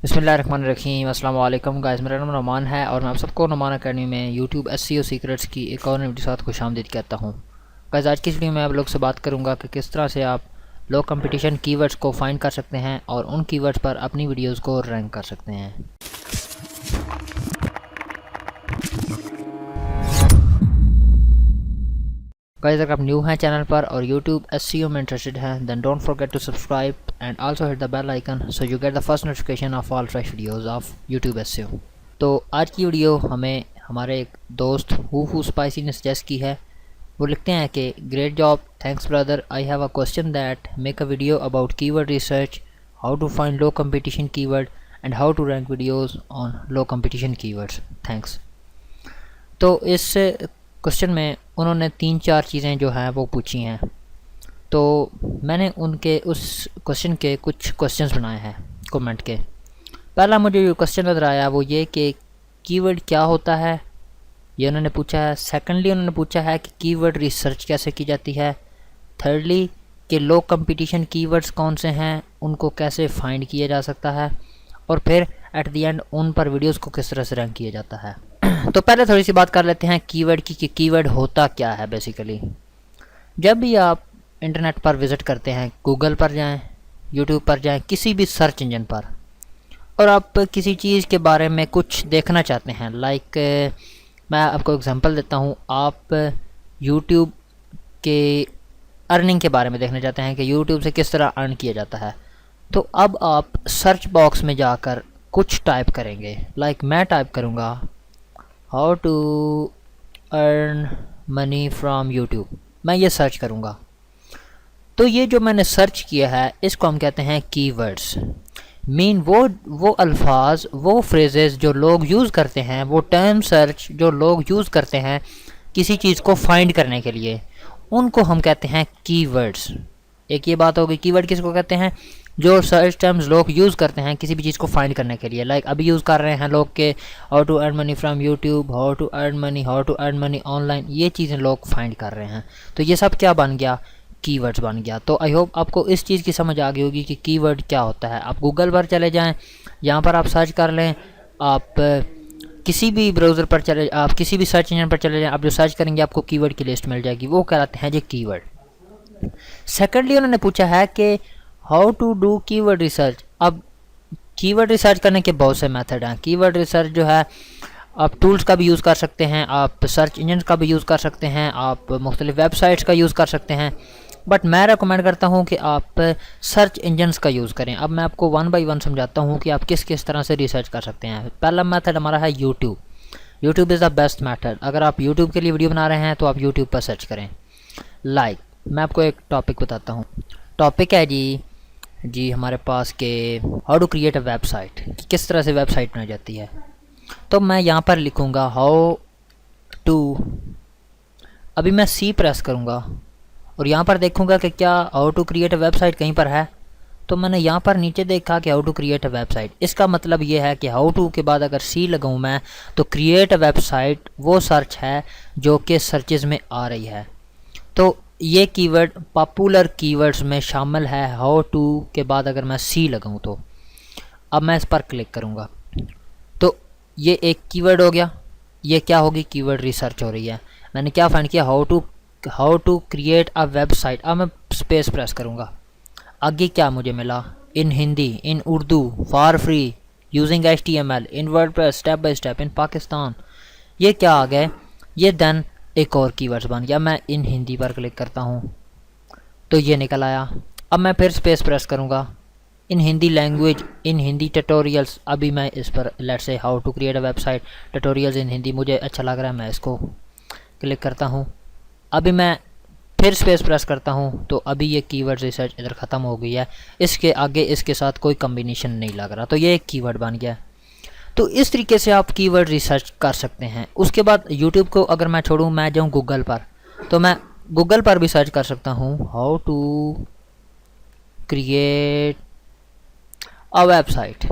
बिस्मिल्लाहिर्रहमानिर्रहीम अस्सलाम वालेकुम गाइस, मेरा नाम नोमान है और मैं आप सबको नोमान अकेडमी में यूट्यूब एसईओ सीक्रेट्स की एक और वीडियो साथ खुशामदीद कहता हूँ। गाइस, आज की इस वीडियो में आप लोग से बात करूँगा कि किस तरह से आप लो कंपटीशन कीवर्ड्स को फाइंड कर सकते हैं और उन कीवर्ड्स पर अपनी वीडियोज़ को रैंक कर सकते हैं। गाइस, अगर आप न्यू हैं चैनल पर और यूट्यूब एसईओ में इंटरेस्टेड हैं then don't forget to subscribe and also hit the bell icon so you get the first notification of all fresh videos of YouTube SEO. तो आज की वीडियो हमें हमारे एक दोस्त हु स्पाइसी ने सजेस्ट की है। वो लिखते हैं कि great job, thanks brother, I have a question that make a video about keyword research, how to find low competition keyword and how to rank videos on low competition keywords, thanks. तो इस question में उन्होंने 3-4 चीज़ें जो हैं वो पूछी हैं, तो मैंने उनके उस क्वेश्चन के कुछ क्वेश्चंस बनाए हैं कमेंट के। पहला मुझे जो क्वेश्चन नज़र आया वो ये कि कीवर्ड क्या होता है, ये उन्होंने पूछा है। सेकंडली उन्होंने पूछा है कि कीवर्ड रिसर्च कैसे की जाती है। थर्डली कि लो कंपटीशन कीवर्ड्स कौन से हैं, उनको कैसे फाइंड किया जा सकता है, और फिर एट द एंड उन पर वीडियोस को किस तरह से रैंक किया जाता है। तो पहले थोड़ी सी बात कर लेते हैं कीवर्ड की कि कीवर्ड होता क्या है। बेसिकली जब भी आप इंटरनेट पर विज़िट करते हैं, गूगल पर जाएं, यूट्यूब पर जाएं, किसी भी सर्च इंजन पर, और आप किसी चीज़ के बारे में कुछ देखना चाहते हैं, लाइक मैं आपको एग्जांपल देता हूं, आप यूट्यूब के अर्निंग के बारे में देखना चाहते हैं कि यूट्यूब से किस तरह अर्न किया जाता है, तो अब आप सर्च बॉक्स में जाकर कुछ टाइप करेंगे। लाइक मैं टाइप करूँगा how to earn money from YouTube, मैं ये सर्च करूँगा। तो ये जो मैंने सर्च किया है इसको हम कहते हैं कीवर्ड्स। मीन वो अल्फाज, वो फ्रेजेस जो लोग यूज़ करते हैं, वो टर्म सर्च जो लोग यूज़ करते हैं किसी चीज़ को फाइंड करने के लिए, उनको हम कहते हैं कीवर्ड्स। एक ये बात होगी, कीवर्ड किसको कहते हैं, जो सर्च टर्म्स लोग यूज़ करते हैं किसी भी चीज़ को फाइंड करने के लिए। लाइक अभी यूज़ कर रहे हैं लोग के how to earn money from YouTube, how to earn money online, ये चीज़ें लोग फाइंड कर रहे हैं। तो ये सब क्या बन गया, कीवर्ड्स बन गया। तो आई होप आपको इस चीज़ की समझ आ गई होगी कि कीवर्ड क्या होता है। आप गूगल पर चले जाएं, यहाँ पर आप सर्च कर लें, आप किसी भी ब्राउज़र पर चले, आप किसी भी सर्च इंजन पर चले जाएं, आप जो सर्च करेंगे आपको कीवर्ड की लिस्ट मिल जाएगी, वो कहलाते हैं जी कीवर्ड। सेकेंडली उन्होंने पूछा है कि how to do keyword research. अब कीवर्ड रिसर्च करने के बहुत से मेथड हैं। कीवर्ड रिसर्च जो है आप टूल्स का भी यूज़ कर सकते हैं, आप सर्च इंजन का भी यूज़ कर सकते हैं, आप मुख्तलिफ वेबसाइट्स का यूज़ कर सकते हैं, बट मैं रेकमेंड करता हूं कि आप सर्च इंजन्स का यूज़ करें। अब मैं आपको 1 बाय 1 समझाता हूं कि आप किस किस तरह से रिसर्च कर सकते हैं। पहला मेथड हमारा है YouTube. YouTube is the best method. अगर आप यूट्यूब के लिए वीडियो बना रहे हैं तो आप यूट्यूब पर सर्च करें। लाइक मैं आपको एक टॉपिक बताता हूँ। टॉपिक है जी हमारे पास के how to create a website, किस तरह से वेबसाइट बनाई जाती है। तो मैं यहाँ पर लिखूँगा हाउ टू, अभी मैं सी प्रेस करूँगा और यहाँ पर देखूँगा कि क्या how to create a website कहीं पर है। तो मैंने यहाँ पर नीचे देखा कि how to create a website. इसका मतलब ये है कि हाउ टू के बाद अगर सी लगाऊँ मैं तो क्रिएट अ वेबसाइट वो सर्च है जो कि सर्चेज़ में आ रही है। तो ये कीवर्ड पॉपुलर कीवर्ड्स में शामिल है। हाउ टू के बाद अगर मैं सी लगाऊँ तो अब मैं इस पर क्लिक करूँगा तो ये एक कीवर्ड हो गया। ये क्या होगी, कीवर्ड रिसर्च हो रही है। मैंने क्या फाइंड किया, how to create a website. अब मैं स्पेस प्रेस करूँगा, आगे क्या मुझे मिला, in Hindi, in Urdu, for free, using HTML, in WordPress, step by step, in Pakistan. ये क्या आ गए, ये देन एक और कीवर्ड्स बन गया। मैं इन हिंदी पर क्लिक करता हूँ तो ये निकल आया। अब मैं फिर स्पेस प्रेस करूँगा, in Hindi language, in Hindi tutorials. अभी मैं इस पर let's say how to create a website tutorials in Hindi, मुझे अच्छा लग रहा है, मैं इसको क्लिक करता हूँ। अभी मैं फिर स्पेस प्रेस करता हूँ तो अभी ये कीवर्ड रिसर्च इधर ख़त्म हो गई है। इसके आगे इसके साथ कोई कम्बिनेशन नहीं लग रहा, तो ये एक कीवर्ड बन गया। तो इस तरीके से आप कीवर्ड रिसर्च कर सकते हैं। उसके बाद यूट्यूब को अगर मैं छोड़ूँ, मैं जाऊँ गूगल पर, तो मैं गूगल पर भी सर्च कर सकता हूँ how to create a website,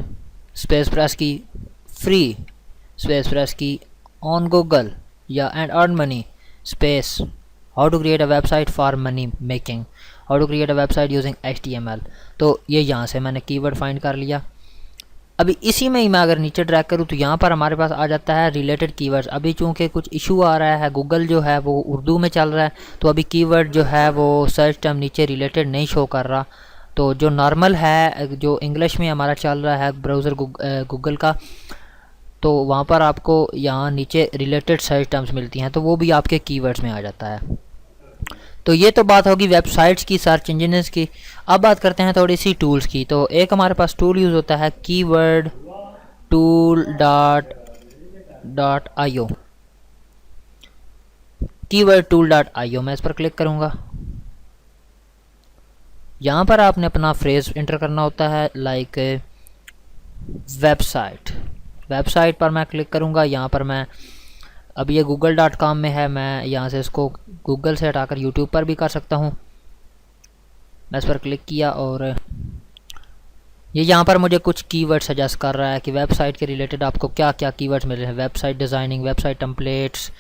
space press key, free, space press key, on Google या and earn money, space how to create a website for money making, how to create a website using HTML। तो ये यहाँ से मैंने keyword find कर लिया। अभी इसी में ही मैं अगर नीचे ड्रैग करूँ तो यहाँ पर हमारे पास आ जाता है रिलेटेड कीवर्ड्स। अभी चूँकि कुछ इशू आ रहा है, गूगल जो है वो उर्दू में चल रहा है, तो अभी कीवर्ड जो है वो सर्च टर्म नीचे रिलेटेड नहीं शो कर रहा। तो जो नॉर्मल है, जो इंग्लिश में हमारा चल रहा है ब्राउज़र गूगल का, तो वहाँ पर आपको यहाँ नीचे रिलेटेड सर्च टर्म्स मिलती हैं, तो वो भी आपके कीवर्ड्स में आ जाता है। तो ये तो बात होगी वेबसाइट्स की, सर्च इंजन्स की। अब बात करते हैं थोड़ी सी टूल्स की। तो एक हमारे पास टूल यूज़ होता है keyword tool dot IO. Keyword tool dot IO, मैं इस पर क्लिक करूँगा। यहाँ पर आपने अपना फ्रेज इंटर करना होता है, लाइक वेबसाइट। वेबसाइट पर मैं क्लिक करूँगा। यहाँ पर मैं, अब ये google.com में है, मैं यहाँ से इसको गूगल से हटाकर यूट्यूब पर भी कर सकता हूँ। मैं इस पर क्लिक किया और ये यहाँ पर मुझे कुछ कीवर्ड सजेस्ट कर रहा है कि वेबसाइट के रिलेटेड आपको क्या क्या कीवर्ड्स मिल रहे हैं। वेबसाइट डिज़ाइनिंग, वेबसाइट टेम्पलेट्स,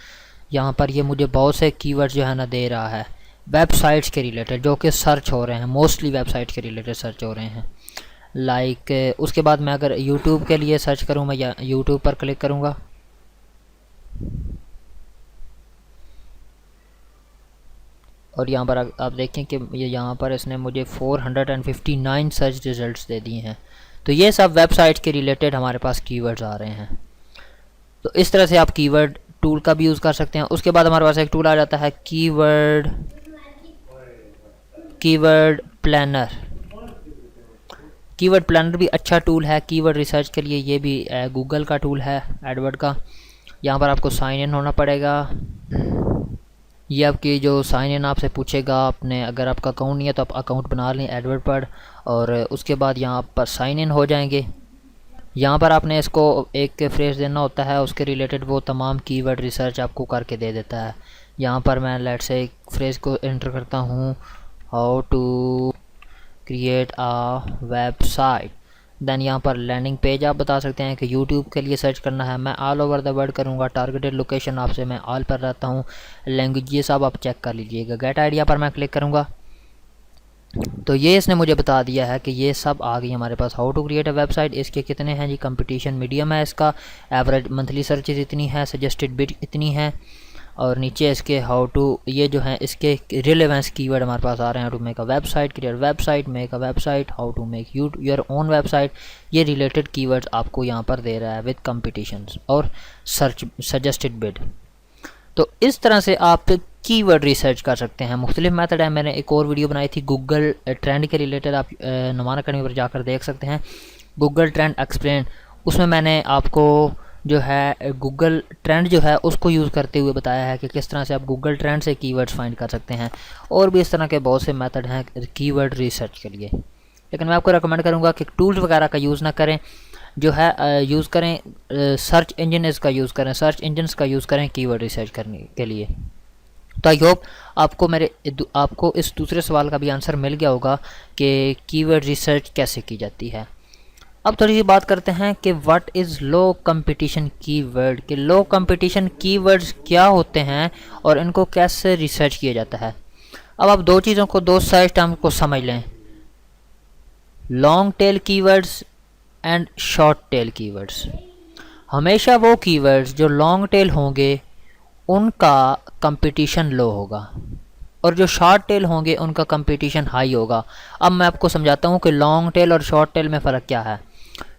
यहाँ पर ये मुझे बहुत से कीवर्ड्स जो है ना दे रहा है वेबसाइट्स के रिलेटेड, जो कि सर्च हो रहे हैं, मोस्टली वेबसाइट के रिलेटेड सर्च हो रहे हैं। लाइक उसके बाद मैं अगर यूट्यूब के लिए सर्च करूँ, मैं यूट्यूब पर क्लिक करूँगा। और यहाँ पर आप देखें कि ये यहाँ पर इसने मुझे 459 सर्च रिजल्ट्स दे दिए हैं। तो ये सब वेबसाइट के रिलेटेड हमारे पास कीवर्ड्स आ रहे हैं। तो इस तरह से आप कीवर्ड टूल का भी यूज़ कर सकते हैं। उसके बाद हमारे पास एक टूल आ जाता है कीवर्ड प्लानर। कीवर्ड प्लानर भी अच्छा टूल है कीवर्ड रिसर्च के लिए। ये भी गूगल का टूल है, एडवर्ड का। यहाँ पर आपको साइन इन होना पड़ेगा। ये आपकी जो साइन इन आपसे पूछेगा, आपने अगर आपका अकाउंट नहीं है तो आप अकाउंट बना लें एडवर्ड पर, और उसके बाद यहाँ पर साइन इन हो जाएंगे। यहाँ पर आपने इसको एक फ्रेज देना होता है, उसके रिलेटेड वो तमाम कीवर्ड रिसर्च आपको करके दे देता है। यहाँ पर मैं लेट से एक फ्रेज को एंटर करता हूँ, how to create a website. Then यहाँ पर लैंडिंग पेज आप बता सकते हैं कि यूट्यूब के लिए सर्च करना है। मैं ऑल ओवर द वर्ल्ड करूँगा। टारगेटेड लोकेशन आपसे मैं ऑल पर रहता हूँ। लैंग्वेज ये सब आप चेक कर लीजिएगा। गेट आइडिया पर मैं क्लिक करूँगा तो ये इसने मुझे बता दिया है कि ये सब आ गई हमारे पास। How to create a website, इसके कितने हैं जी, कंपटीशन मीडियम है इसका, एवरेज मंथली सर्चेज इतनी है, सजेस्टेड बिड इतनी है, और नीचे इसके हाउ टू, ये जो है इसके रिलेवेंस कीवर्ड हमारे पास आ रहे हैं। To make a website, create website, make a website, how to make your own website. ये रिलेटेड कीवर्ड्स आपको यहाँ पर दे रहा है विद कंपटीशंस और सर्च सजेस्टेड बिड। तो इस तरह से आप कीवर्ड रिसर्च कर सकते हैं। मुख्तलिफ मेथड है। मैंने एक और वीडियो बनाई थी गूगल ट्रेंड के रिलेटेड, आप नुमान अकेडमी पर जाकर देख सकते हैं, गूगल ट्रेंड एक्सप्लेन। उसमें मैंने आपको जो है गूगल ट्रेंड जो है उसको यूज़ करते हुए बताया है कि किस तरह से आप गूगल ट्रेंड से कीवर्ड्स फाइंड कर सकते हैं। और भी इस तरह के बहुत से मेथड हैं कीवर्ड रिसर्च के लिए। लेकिन मैं आपको रिकमेंड करूँगा कि टूल्स वगैरह का यूज़ ना करें, जो है यूज़ करें सर्च इंजन का यूज़ करें, सर्च इंजन्स का यूज़ करें कीवर्ड रिसर्च करने के लिए। तो आई होप आपको इस दूसरे सवाल का भी आंसर मिल गया होगा कि कीवर्ड रिसर्च कैसे की जाती है। अब थोड़ी सी बात करते हैं कि what is low competition keyword, कि लो कंपटीशन कीवर्ड्स क्या होते हैं और इनको कैसे रिसर्च किया जाता है। अब आप दो चीज़ों को, दो सर्च टर्म को समझ लें, long tail keywords and short tail keywords. हमेशा वो कीवर्ड्स जो लॉन्ग टेल होंगे उनका कंपटीशन लो होगा, और जो शॉर्ट टेल होंगे उनका कंपटीशन हाई होगा। अब मैं आपको समझाता हूँ कि लॉन्ग टेल और शॉर्ट टेल में फ़र्क क्या है।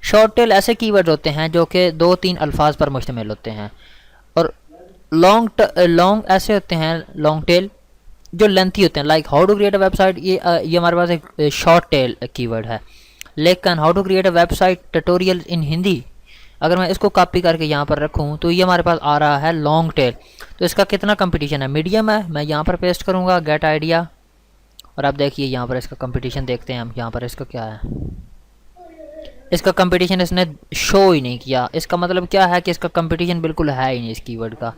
शॉर्ट टेल ऐसे कीवर्ड होते हैं जो कि 2-3 अल्फाज पर मुश्तमिल होते हैं, और लॉन्ग ऐसे होते हैं, लॉन्ग टेल जो लेंथी होते हैं। Like how to create a website, ये हमारे पास एक शॉर्ट टेल कीवर्ड है। लेकिन how to create a website tutorial in Hindi, अगर मैं इसको कॉपी करके यहाँ पर रखूँ तो ये हमारे पास आ रहा है लॉन्ग टेल। तो इसका कितना कंपटीशन है, मीडियम है। मैं यहाँ पर पेस्ट करूँगा गेट आइडिया, और आप देखिए यहाँ पर इसका कंपटीशन देखते हैं हम। यहाँ पर इसका क्या है, इसका कंपटीशन इसने शो ही नहीं किया। इसका मतलब क्या है कि इसका कंपटीशन बिल्कुल है ही नहीं इस कीवर्ड का।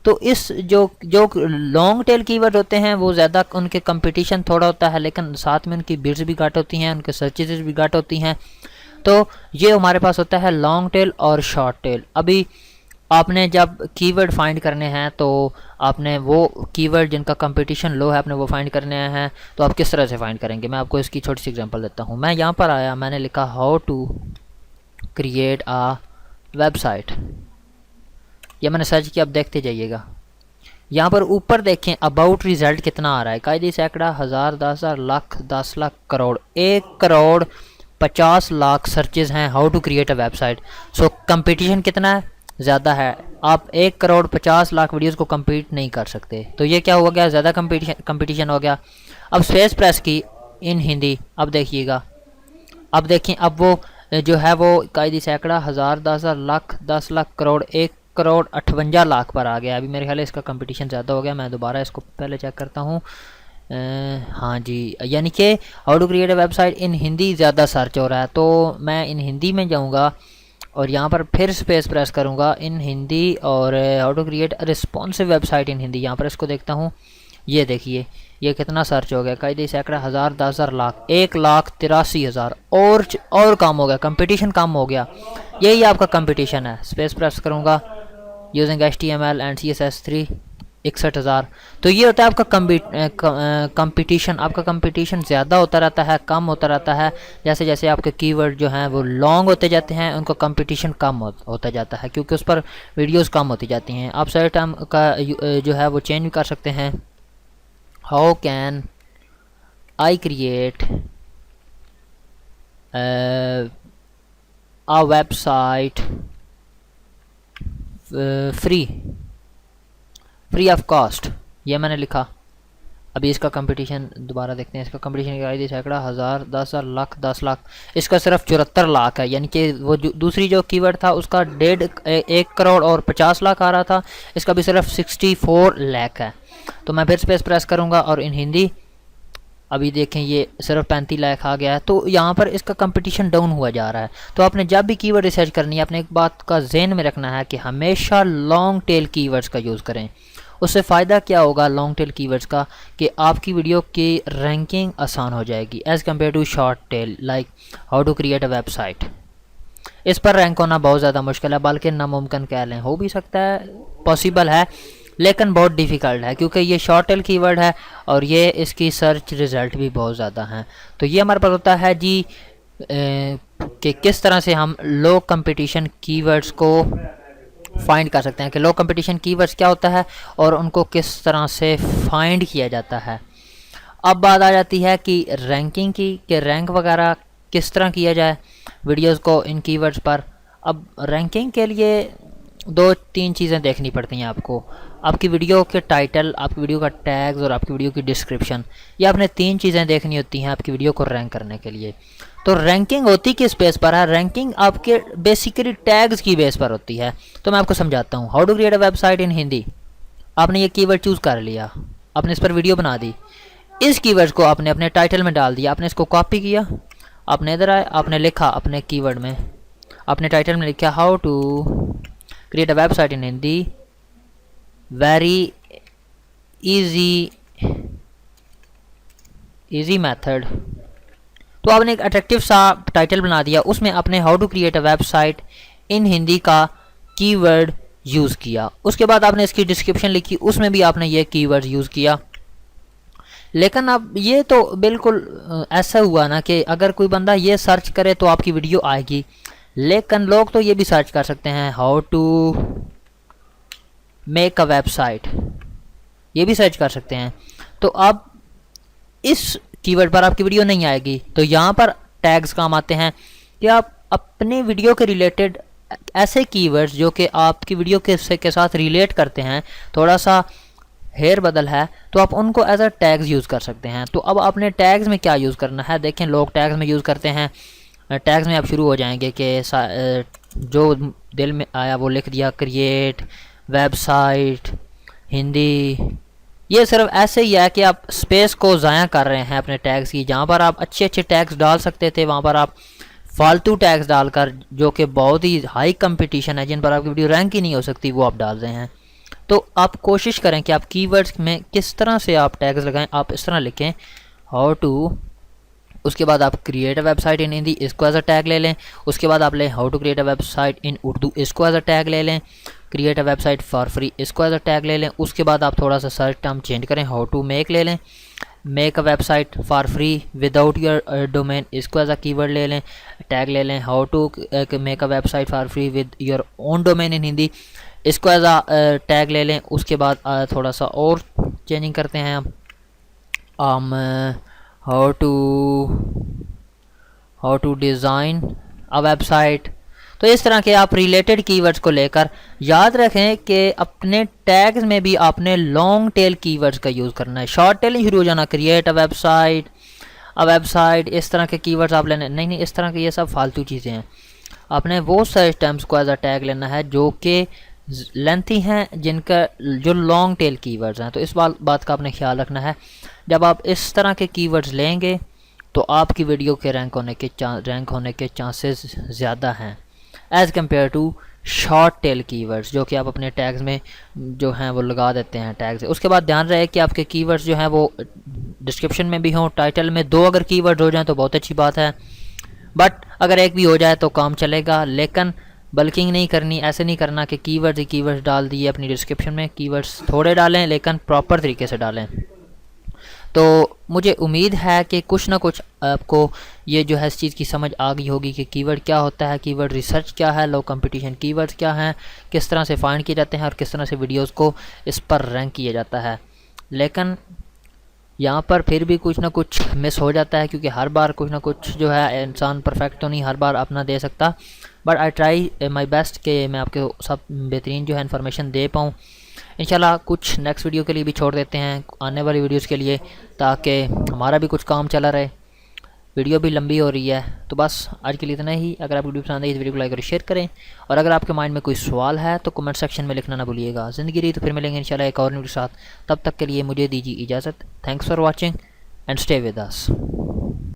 तो इस जो लॉन्ग टेल कीवर्ड होते हैं वो ज़्यादा उनके कंपटीशन थोड़ा होता है, लेकिन साथ में उनकी बिड्स भी घट होती हैं, उनके सर्चेज भी घट होती हैं। तो ये हमारे पास होता है लॉन्ग टेल और शॉर्ट टेल। अभी आपने जब कीवर्ड फाइंड करने हैं तो आपने वो कीवर्ड जिनका कंपटीशन लो है आपने वो फाइंड करने हैं। तो आप किस तरह से फाइंड करेंगे, मैं आपको इसकी छोटी सी एग्जांपल देता हूँ। मैं यहाँ पर आया, मैंने लिखा how to create a website, ये मैंने सर्च किया, अब देखते जाइएगा। यहाँ पर ऊपर देखें अबाउट रिजल्ट कितना आ रहा है, कायदे सैकड़ा, हज़ार, 10,000, लाख, 10 लाख, करोड़, 1,50,00,000 सर्चेज हैं how to create a website. So competition कितना है, ज़्यादा है। आप 1,50,00,000 वीडियोस को compete नहीं कर सकते। तो ये क्या हो गया, ज़्यादा कंपटीशन हो गया। अब स्पेस प्रेस की इन हिंदी, अब देखिएगा, अब देखें, अब वो जो है वो कायदी सैकड़ा, हज़ार, 10,000, लाख, 10 लाख, करोड़, 1,58,00,000 पर आ गया। अभी मेरे ख्याल है इसका कंपटीशन ज़्यादा हो गया। मैं दोबारा इसको पहले चेक करता हूँ। हाँ जी, यानी कि how to create a website in Hindi ज़्यादा सर्च हो रहा है। तो मैं इन हिंदी में जाऊँगा और यहाँ पर फिर स्पेस प्रेस करूँगा इन हिंदी, और how to create a responsive website in Hindi, यहाँ पर इसको देखता हूँ। ये देखिए ये कितना सर्च हो गया, कायदे सैकड़ा, हज़ार, 10,000, लाख, 1,83,000, और कम हो गया, कंपटीशन कम हो गया। यही आपका कंपटीशन है। स्पेस प्रेस करूँगा, यूजिंग HTML एंड CSS 3, 61,000। तो ये होता है आपका कंपटीशन। आपका कंपटीशन ज़्यादा होता रहता है, कम होता रहता है। जैसे जैसे आपके कीवर्ड जो हैं वो लॉन्ग होते जाते हैं, उनका कंपटीशन कम होता जाता है, क्योंकि उस पर वीडियोस कम होती जाती हैं। आप सर्च टर्म का जो है वो चेंज भी कर सकते हैं। How can I create a website free of cost, ये मैंने लिखा। अभी इसका कंपटीशन दोबारा देखते हैं। इसका कंपटीशन क्या है, सैकड़ा, हज़ार, 10,000, लाख, 10 लाख, इसका सिर्फ 74 लाख है। यानी कि वो दूसरी जो कीवर्ड था उसका 1,50,00,000 आ रहा था, इसका भी सिर्फ 64 लाख है। तो मैं फिर स्पेस प्रेस करूँगा और इन हिंदी, अभी देखें ये सिर्फ 35 लाख आ गया है। तो यहाँ पर इसका कंपटीशन डाउन हुआ जा रहा है। तो आपने जब भी कीवर्ड रिसर्च करनी है, आपने एक बात का जहन में रखना है कि हमेशा लॉन्ग टेल कीवर्ड्स का यूज़ करें। उससे फ़ायदा क्या होगा लॉन्ग टेल कीवर्ड्स का, कि आपकी वीडियो की रैंकिंग आसान हो जाएगी as compare to short tail, like how to create a website. इस पर रैंक होना बहुत ज़्यादा मुश्किल है, बल्कि नामुमकिन कह लें। हो भी सकता है, पॉसिबल है, लेकिन बहुत डिफ़िकल्ट है, क्योंकि ये शॉर्ट टेल कीवर्ड है और ये इसकी सर्च रिज़ल्ट भी बहुत ज़्यादा हैं। तो ये हमारे पास होता है जी कि किस तरह से हम लो कंपटीशन कीवर्ड्स को फाइंड कर सकते हैं, कि लो कंपटीशन कीवर्ड्स क्या होता है और उनको किस तरह से फाइंड किया जाता है। अब बात आ जाती है कि रैंकिंग की, कि रैंक वगैरह किस तरह किया जाए वीडियोस को इन कीवर्ड्स पर। अब रैंकिंग के लिए 2-3 चीज़ें देखनी पड़ती हैं आपको। आपकी वीडियो के टाइटल, आपकी वीडियो का टैग्स और आपकी वीडियो की डिस्क्रिप्शन, ये आपने 3 चीज़ें देखनी होती हैं आपकी वीडियो को रैंक करने के लिए। तो रैंकिंग होती किस बेस पर है, रैंकिंग आपके बेसिकली टैग्स की बेस पर होती है। तो मैं आपको समझाता हूँ। How to create a website in Hindi, आपने ये कीवर्ड चूज़ कर लिया, आपने इस पर वीडियो बना दी, इस कीवर्ड को आपने अपने टाइटल में डाल दिया, आपने इसको कॉपी किया, आपने इधर आए, आपने लिखा अपने कीवर्ड में, आपने टाइटल में लिखा how to create a website in Hindi, very easy method. तो आपने एक अट्रैक्टिव सा टाइटल बना दिया, उसमें आपने how to create a website in Hindi का कीवर्ड यूज़ किया। उसके बाद आपने इसकी डिस्क्रिप्शन लिखी, उसमें भी आपने ये कीवर्ड यूज़ किया। लेकिन अब ये तो बिल्कुल ऐसा हुआ ना कि अगर कोई बंदा ये सर्च करे तो आपकी वीडियो आएगी, लेकिन लोग तो ये भी सर्च कर सकते हैं how to make a website, ये भी सर्च कर सकते हैं। तो अब इस कीवर्ड पर आपकी वीडियो नहीं आएगी। तो यहाँ पर टैग्स काम आते हैं कि आप अपनी वीडियो के रिलेटेड ऐसे कीवर्ड्स जो कि आपकी वीडियो के साथ रिलेट करते हैं, थोड़ा सा हेयर बदल है, तो आप उनको एज अ टैग्स यूज़ कर सकते हैं। तो अब आपने टैग्स में क्या यूज़ करना है, देखें लोग टैग्स में यूज़ करते हैं। टैग्स में आप शुरू हो जाएंगे कि जो दिल में आया वो लिख दिया, क्रिएट वेबसाइट हिंदी। ये सिर्फ ऐसे ही है कि आप स्पेस को ज़ाया कर रहे हैं अपने टैग्स की। जहाँ पर आप अच्छे अच्छे टैग्स डाल सकते थे, वहाँ पर आप फालतू टैग्स डालकर, जो कि बहुत ही हाई कंपटीशन है, जिन पर आपकी वीडियो रैंक ही नहीं हो सकती, वो आप डाल रहे हैं। तो आप कोशिश करें कि आप कीवर्ड्स में किस तरह से आप टैग्स लगाएं। आप इस तरह लिखें हाउ टू, उसके बाद आप create a website in Hindi, इसको एज अ टैग ले लें। उसके बाद आप लें how to create a website in Urdu, इसको एज अ टैग ले लें। Create a website for free, इसको एज अ टैग ले लें। उसके बाद आप थोड़ा सा सर्च टर्म चेंज करें, हाउ टू मेक ले लें। Make a website for free without your domain, इसको एज अ कीवर्ड ले लें, टैग ले लें। How to make a website for free with your own domain इन हिंदी, इसको एज अ टैग ले लें। उसके बाद थोड़ा सा और चेंजिंग करते हैं हम, how to design a website. तो इस तरह के आप रिलेटेड कीवर्ड्स को लेकर याद रखें कि अपने टैग्स में भी आपने लॉन्ग टेल कीवर्ड्स का यूज़ करना है। शॉर्ट टेल शुरू हो जाना, क्रिएट अ वेबसाइट, इस तरह के कीवर्ड्स आप लेने नहीं, इस तरह के ये सब फालतू चीज़ें हैं। आपने वो सर्च टर्म्स को एज अ टैग लेना है जो कि लेंथी हैं, जिनका जो लॉन्ग टेल कीवर्ड्स हैं। तो इस बात का आपने ख्याल रखना है। जब आप इस तरह के कीवर्ड्स लेंगे तो आपकी वीडियो के रैंक होने के चांसेस ज़्यादा हैं as compare to short tail keywords, जो कि आप अपने टैग्स में जो हैं वो लगा देते हैं टैग से। उसके बाद ध्यान रहे कि आपके कीवर्ड्स जो हैं वो डिस्क्रिप्शन में भी हों, टाइटल में 2 अगर कीवर्ड्स हो जाएं तो बहुत अच्छी बात है, बट अगर एक भी हो जाए तो काम चलेगा। लेकिन बल्किंग नहीं करनी, ऐसे नहीं करना कि कीवर्ड्स डाल दिए अपनी डिस्क्रिप्शन में। कीवर्ड्स थोड़े डालें लेकिन प्रॉपर तरीके से डालें। तो मुझे उम्मीद है कि कुछ ना कुछ आपको ये जो है इस चीज़ की समझ आ गई होगी कि कीवर्ड क्या होता है, कीवर्ड रिसर्च क्या है, लो कंपटीशन कीवर्ड्स क्या हैं, किस तरह से फाइंड किए जाते हैं और किस तरह से वीडियोस को इस पर रैंक किया जाता है। लेकिन यहाँ पर फिर भी कुछ ना कुछ मिस हो जाता है, क्योंकि हर बार कुछ ना कुछ जो है, इंसान परफेक्ट तो नहीं हर बार अपना दे सकता, but I try my best कि मैं आपके सब बेहतरीन जो है इन्फॉर्मेशन दे पाऊँ। इंशाल्लाह कुछ नेक्स्ट वीडियो के लिए भी छोड़ देते हैं आने वाली वीडियोस के लिए, ताकि हमारा भी कुछ काम चला रहे। वीडियो भी लंबी हो रही है, तो बस आज के लिए इतना ही। अगर आपको वीडियो पसंद आई तो वीडियो को लाइक और शेयर करें, और अगर आपके माइंड में कोई सवाल है तो कमेंट सेक्शन में लिखना ना भूलिएगा। ज़िंदगी रही तो फिर मिलेंगे इंशाल्लाह एक और वीडियो के साथ। तब तक के लिए मुझे दीजिए इजाज़त। Thanks for watching and stay with us.